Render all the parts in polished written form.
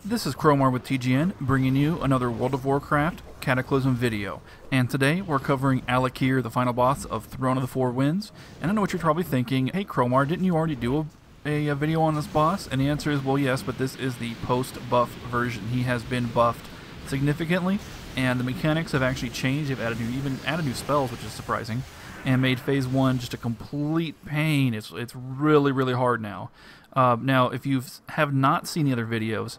This is Crowmar with TGN, bringing you another World of Warcraft Cataclysm video. And today we're covering Akir, the final boss of Throne of the Four Winds. And I know what you're probably thinking, hey Crowmar, didn't you already do a video on this boss? And the answer is, well, yes, but this is the post-buff version. He has been buffed significantly, and the mechanics have actually changed. They've even added new spells, which is surprising, and made Phase 1 just a complete pain. It's really, really hard now. Now, if you have not seen the other videos,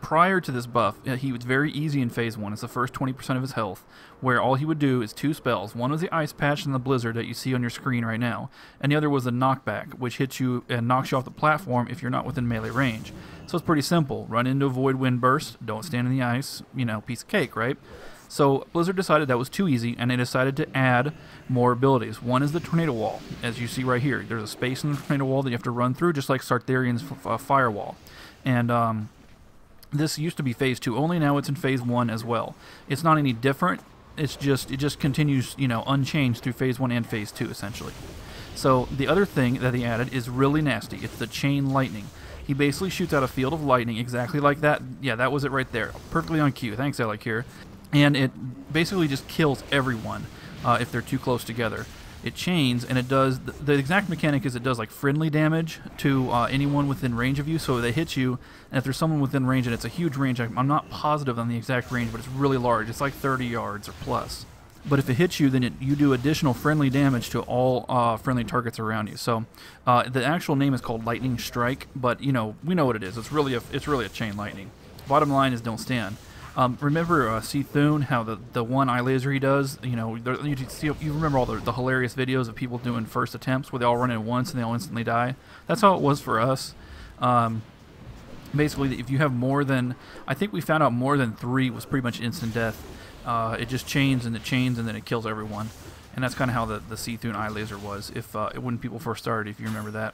prior to this buff, he was very easy in Phase 1. It's the first 20% of his health, where all he would do is two spells. One was the Ice Patch and the Blizzard that you see on your screen right now, and the other was the Knockback, which hits you and knocks you off the platform if you're not within melee range. So it's pretty simple. Run into avoid wind burst, don't stand in the ice, you know, piece of cake, right? So Blizzard decided that was too easy, and they decided to add more abilities. One is the Tornado Wall, as you see right here. There's a space in the Tornado Wall that you have to run through, just like Sartharian's Firewall. And this used to be Phase 2 only, now it's in Phase 1 as well. It's not any different, it just continues, you know, unchanged through Phase 1 and Phase 2, essentially. So the other thing that he added is really nasty. It's the Chain Lightning. He basically shoots out a field of lightning exactly like that. Yeah, that was it right there. Perfectly on cue. Thanks, Akir. And it basically just kills everyone if they're too close together. It chains, and it does, the exact mechanic is it does like friendly damage to anyone within range of you, so they hit you, and if there's someone within range, and it's a huge range, I'm not positive on the exact range, but it's really large, it's like 30 yards or plus. But if it hits you, then you do additional friendly damage to all friendly targets around you. So the actual name is called Lightning Strike, but you know, we know what it is, it's really a chain lightning. Bottom line is don't stand. Remember Thune, how the one eye laser he does, you know, you remember all the hilarious videos of people doing first attempts where they all run in at once and they all instantly die? That's how it was for us. Basically, if you have more than, I think we found out more than 3 was pretty much instant death. It just chains and then it kills everyone. And that's kind of how the Thune eye laser was, when people first started, if you remember that.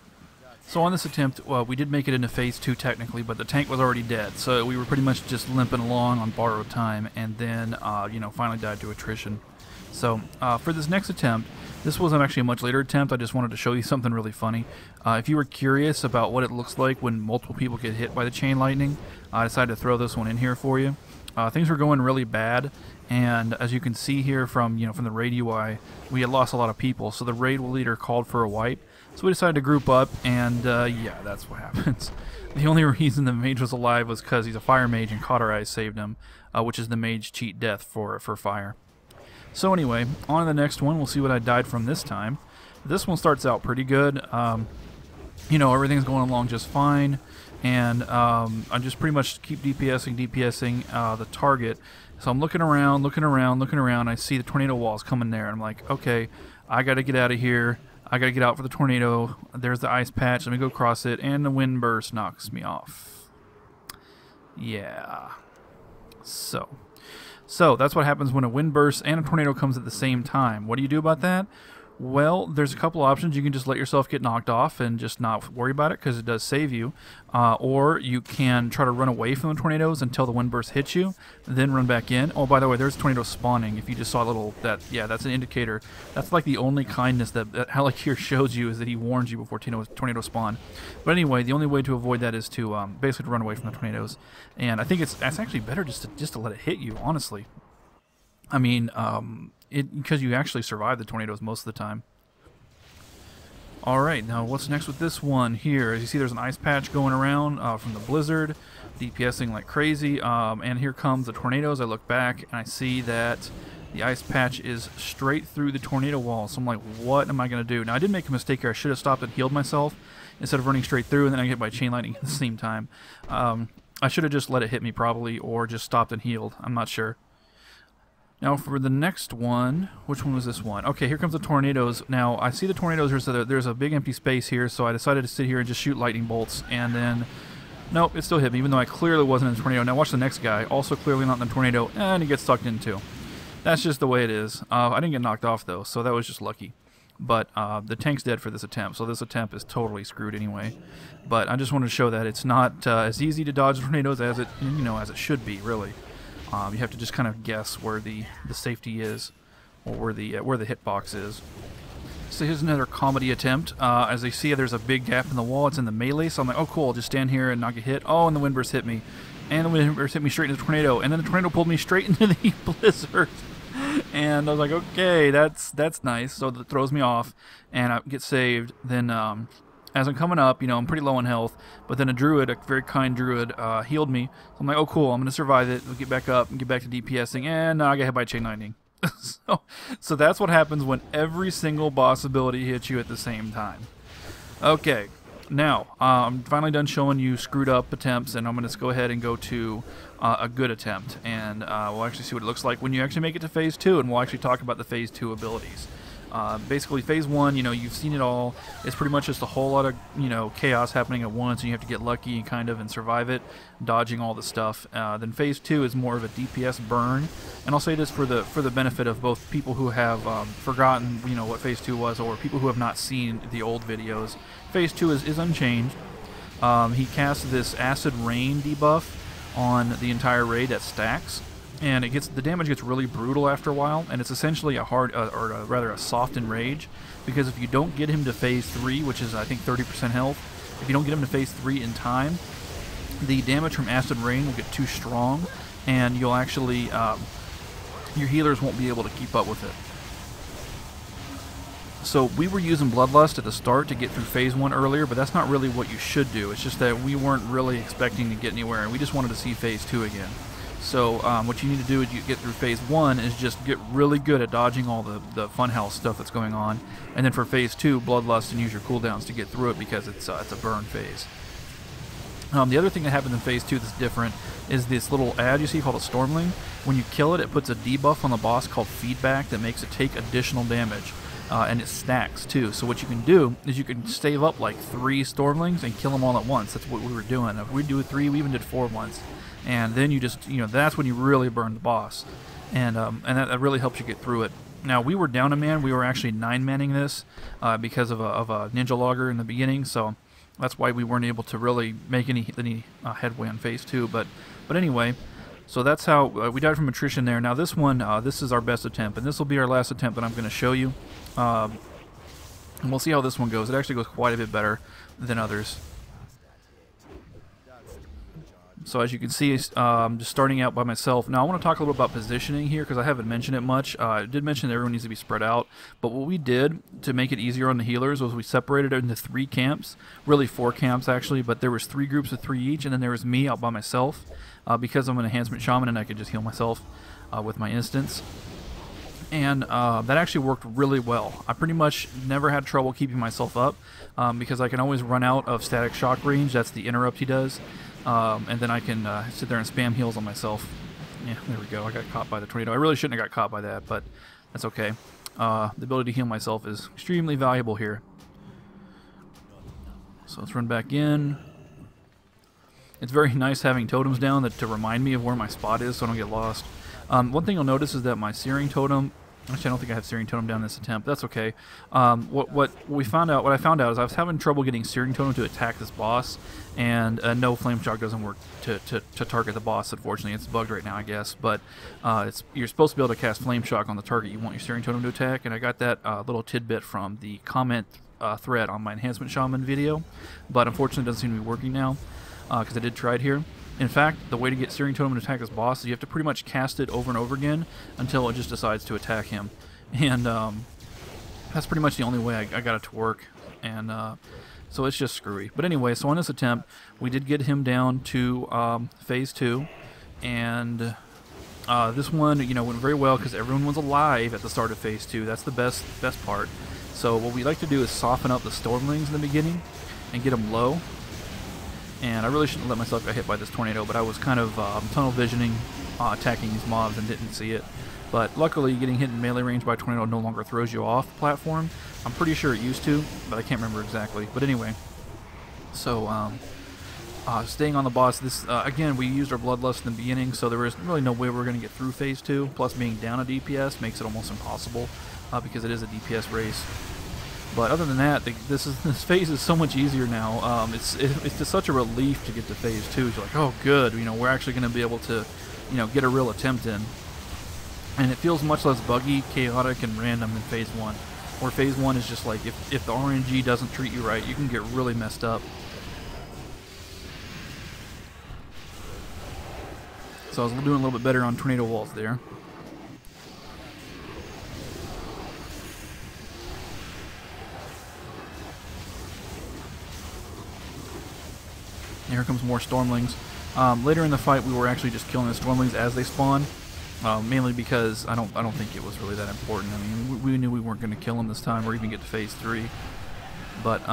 So on this attempt, we did make it into Phase 2 technically, but the tank was already dead, so we were pretty much just limping along on borrowed time, and then, you know, finally died to attrition. So for this next attempt, this wasn't actually a much later attempt, I just wanted to show you something really funny. If you were curious about what it looks like when multiple people get hit by the chain lightning, I decided to throw this one in here for you. Things were going really bad, and as you can see here from the raid UI, we had lost a lot of people, so the raid leader called for a wipe. So we decided to group up, and yeah, that's what happens. The only reason the mage was alive was because he's a fire mage and Cauter Eyes saved him, which is the mage cheat death for fire. So anyway, on to the next one. We'll see what I died from this time. This one starts out pretty good. You know, everything's going along just fine, and I just pretty much keep DPSing the target. So I'm looking around. I see the tornado walls coming there, and I'm like, okay, I got to get out of here. I gotta get out for the tornado. There's the ice patch. Let me go across it, and the wind burst knocks me off. Yeah. So that's what happens when a wind burst and a tornado comes at the same time. What do you do about that? Well, there's a couple options. You can just let yourself get knocked off and just not worry about it because it does save you. Or you can try to run away from the tornadoes until the wind burst hits you, then run back in. Oh, by the way, there's tornadoes spawning. If you just saw a little, that's an indicator. That's like the only kindness that Akir shows you, is that he warns you before tornadoes spawn. But anyway, the only way to avoid that is to basically run away from the tornadoes. And I think it's actually better just to let it hit you, honestly. I mean, because you actually survive the tornadoes most of the time. Alright, now what's next with this one here? As you see, there's an ice patch going around from the blizzard, DPSing like crazy, and here comes the tornadoes. I look back and I see that the ice patch is straight through the tornado wall, so I'm like, what am I going to do? Now, I did make a mistake here. I should have stopped and healed myself instead of running straight through, and then I get hit by chain lightning at the same time. I should have just let it hit me probably, or just stopped and healed. I'm not sure. Now for the next one, which one was this one? Okay, here comes the tornadoes. Now I see the tornadoes, there's a big empty space here, so I decided to sit here and just shoot lightning bolts, and then, nope, it still hit me, even though I clearly wasn't in the tornado. Now watch the next guy, also clearly not in the tornado, and he gets sucked in too. That's just the way it is. I didn't get knocked off though, so that was just lucky. But the tank's dead for this attempt, so this attempt is totally screwed anyway. But I just wanted to show that it's not as easy to dodge tornadoes as it should be, really. You have to just kind of guess where the safety is, or where the hitbox is. So here's another comedy attempt. As you see, there's a big gap in the wall. It's in the melee, so I'm like, oh cool, I'll just stand here and not get hit. Oh, and the windburst hit me. And the windburst hit me straight into the tornado. And then the tornado pulled me straight into the blizzard. And I was like, okay, that's nice. So that throws me off, and I get saved. Then as I'm coming up, I'm pretty low on health, but then a druid, a very kind druid, healed me. So I'm like, oh cool, I'm going to survive it. We'll get back up and get back to DPSing, and I get hit by chain lightning. so that's what happens when every single boss ability hits you at the same time. Okay, now I'm finally done showing you screwed up attempts, and I'm going to go ahead and go to a good attempt, and we'll actually see what it looks like when you actually make it to Phase 2, and we'll actually talk about the Phase 2 abilities. Basically, Phase 1, you've seen it all. It's pretty much just a whole lot of, chaos happening at once, and you have to get lucky and survive it, dodging all the stuff. Then Phase 2 is more of a DPS burn, and I'll say this for the benefit of both people who have forgotten, what Phase 2 was, or people who have not seen the old videos. Phase 2 is unchanged. He casts this acid rain debuff on the entire raid that stacks. And the damage gets really brutal after a while, and it's essentially a soft enrage, because if you don't get him to Phase 3, which is I think 30% health, if you don't get him to Phase 3 in time, the damage from Acid Rain will get too strong, and you'll actually your healers won't be able to keep up with it. So we were using Bloodlust at the start to get through Phase 1 earlier, but that's not really what you should do. It's just that we weren't really expecting to get anywhere, and we just wanted to see Phase 2 again. So what you need to do is you get through Phase 1 is just get really good at dodging all the funhouse stuff that's going on, and then for Phase 2, Bloodlust and use your cooldowns to get through it, because it's a burn phase. The other thing that happens in Phase 2 that's different is this little ad you see called a Stormling. When you kill it, it puts a debuff on the boss called Feedback that makes it take additional damage, and it stacks too. So what you can do is you can save up like 3 Stormlings and kill them all at once. That's what we were doing. If we do 3, we even did 4 once. And then you just, that's when you really burn the boss. And that really helps you get through it. Now, we were down a man. We were actually 9-manning this because of a ninja logger in the beginning. So that's why we weren't able to really make any headway on Phase 2. But anyway, so that's how we died from attrition there. Now, this one, this is our best attempt. And this will be our last attempt that I'm going to show you. And we'll see how this one goes. It actually goes quite a bit better than others. So as you can see, just starting out by myself. Now I want to talk a little about positioning here, because I haven't mentioned it much. I did mention that everyone needs to be spread out, but what we did to make it easier on the healers was we separated it into 3 camps, really 4 camps actually, but there was 3 groups of 3 each, and then there was me out by myself, because I'm an enhancement shaman and I could just heal myself with my instance. And that actually worked really well. I pretty much never had trouble keeping myself up, because I can always run out of static shock range. That's the interrupt he does. And then I can sit there and spam heals on myself. Yeah, there we go. I got caught by the tornado. I really shouldn't have got caught by that, but that's okay. The ability to heal myself is extremely valuable here. So let's run back in. It's very nice having totems down to remind me of where my spot is so I don't get lost. One thing you'll notice is that my Searing Totem... Actually, I don't think I have Searing Totem down in this attempt. That's okay. What I found out is I was having trouble getting Searing Totem to attack this boss, and no Flame Shock doesn't work to target the boss. Unfortunately, it's bugged right now, I guess. But you're supposed to be able to cast Flame Shock on the target you want your Searing Totem to attack, and I got that little tidbit from the comment thread on my Enhancement Shaman video. But unfortunately, it doesn't seem to be working now, because I did try it here. In fact, the way to get Searing Totem to attack this boss is you have to pretty much cast it over and over again until it just decides to attack him. And that's pretty much the only way I got it to work. And so it's just screwy. But anyway, so on this attempt, we did get him down to Phase 2. And this one, went very well because everyone was alive at the start of Phase 2. That's the best part. So what we like to do is soften up the Stormlings in the beginning and get them low. And I really shouldn't let myself get hit by this tornado, but I was kind of tunnel visioning attacking these mobs and didn't see it. But luckily, getting hit in melee range by a tornado no longer throws you off the platform. I'm pretty sure it used to, but I can't remember exactly. But anyway, so staying on the boss, this again, we used our Bloodlust in the beginning, so there was really no way we were going to get through Phase 2. Plus, being down a DPS makes it almost impossible because it is a DPS race. But other than that, this phase is so much easier now. It's just such a relief to get to Phase 2. You're like, oh, good, we're actually going to be able to, get a real attempt in. And it feels much less buggy, chaotic, and random than Phase 1. Where phase 1 is just like, if the RNG doesn't treat you right, you can get really messed up. So I was doing a little bit better on tornado walls there. And here comes more Stormlings. Later in the fight, we were actually just killing the Stormlings as they spawn, mainly because I don't think it was really that important. I mean, we knew we weren't going to kill them this time or even get to phase 3. But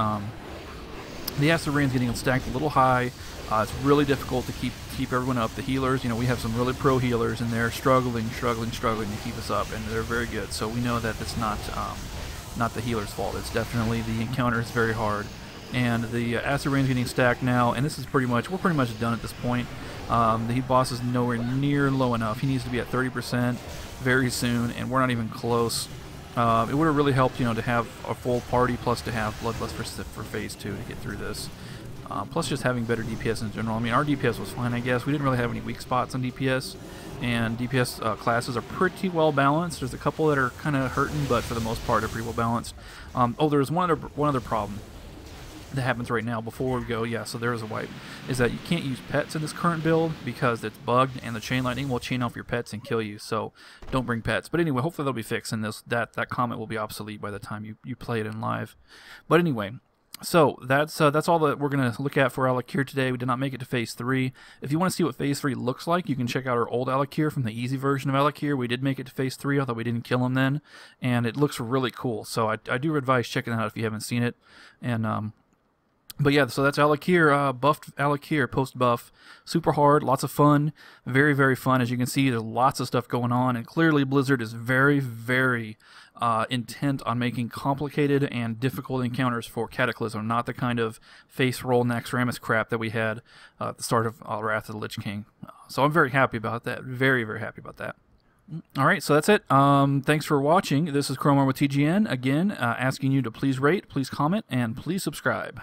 the acid rain's getting stacked a little high. It's really difficult to keep everyone up. The healers, you know, we have some really pro healers, and they're struggling to keep us up, and they're very good. So we know that it's not the healer's fault. It's definitely the encounter is very hard. And the acid rain's getting stacked now, and this is we're pretty much done at this point. The heat boss is nowhere near low enough. He needs to be at 30% very soon, and we're not even close. It would have really helped, you know, to have a full party plus to have Bloodlust for phase 2 to get through this. Plus just having better DPS in general. I mean, our DPS was fine, I guess. We didn't really have any weak spots on DPS, and DPS classes are pretty well balanced. There's a couple that are kind of hurting, but for the most part, they're pretty well balanced. Oh, there's one other problem that happens right now before we go. Yeah, so there is a wipe. Is that you can't use pets in this current build because it's bugged, and the chain lightning will chain off your pets and kill you. So don't bring pets. But anyway, hopefully they'll be fixed, and that comment will be obsolete by the time you play it in live. But anyway. So that's all that we're going to look at for Akir today. We did not make it to phase 3. If you want to see what phase 3 looks like, you can check out our old Akir from the easy version of Akir. We did make it to phase 3, although we didn't kill him then, and it looks really cool. So I do advise checking it out if you haven't seen it. And but yeah, so that's Akir, buffed Akir, post-buff. Super hard, lots of fun, very, very fun. As you can see, there's lots of stuff going on, and clearly Blizzard is very, very intent on making complicated and difficult encounters for Cataclysm, not the kind of face roll Naxxramas crap that we had at the start of Wrath of the Lich King. So I'm very happy about that, very, very happy about that. Alright, so that's it. Thanks for watching. This is Crowmar with TGN, again, asking you to please rate, please comment, and please subscribe.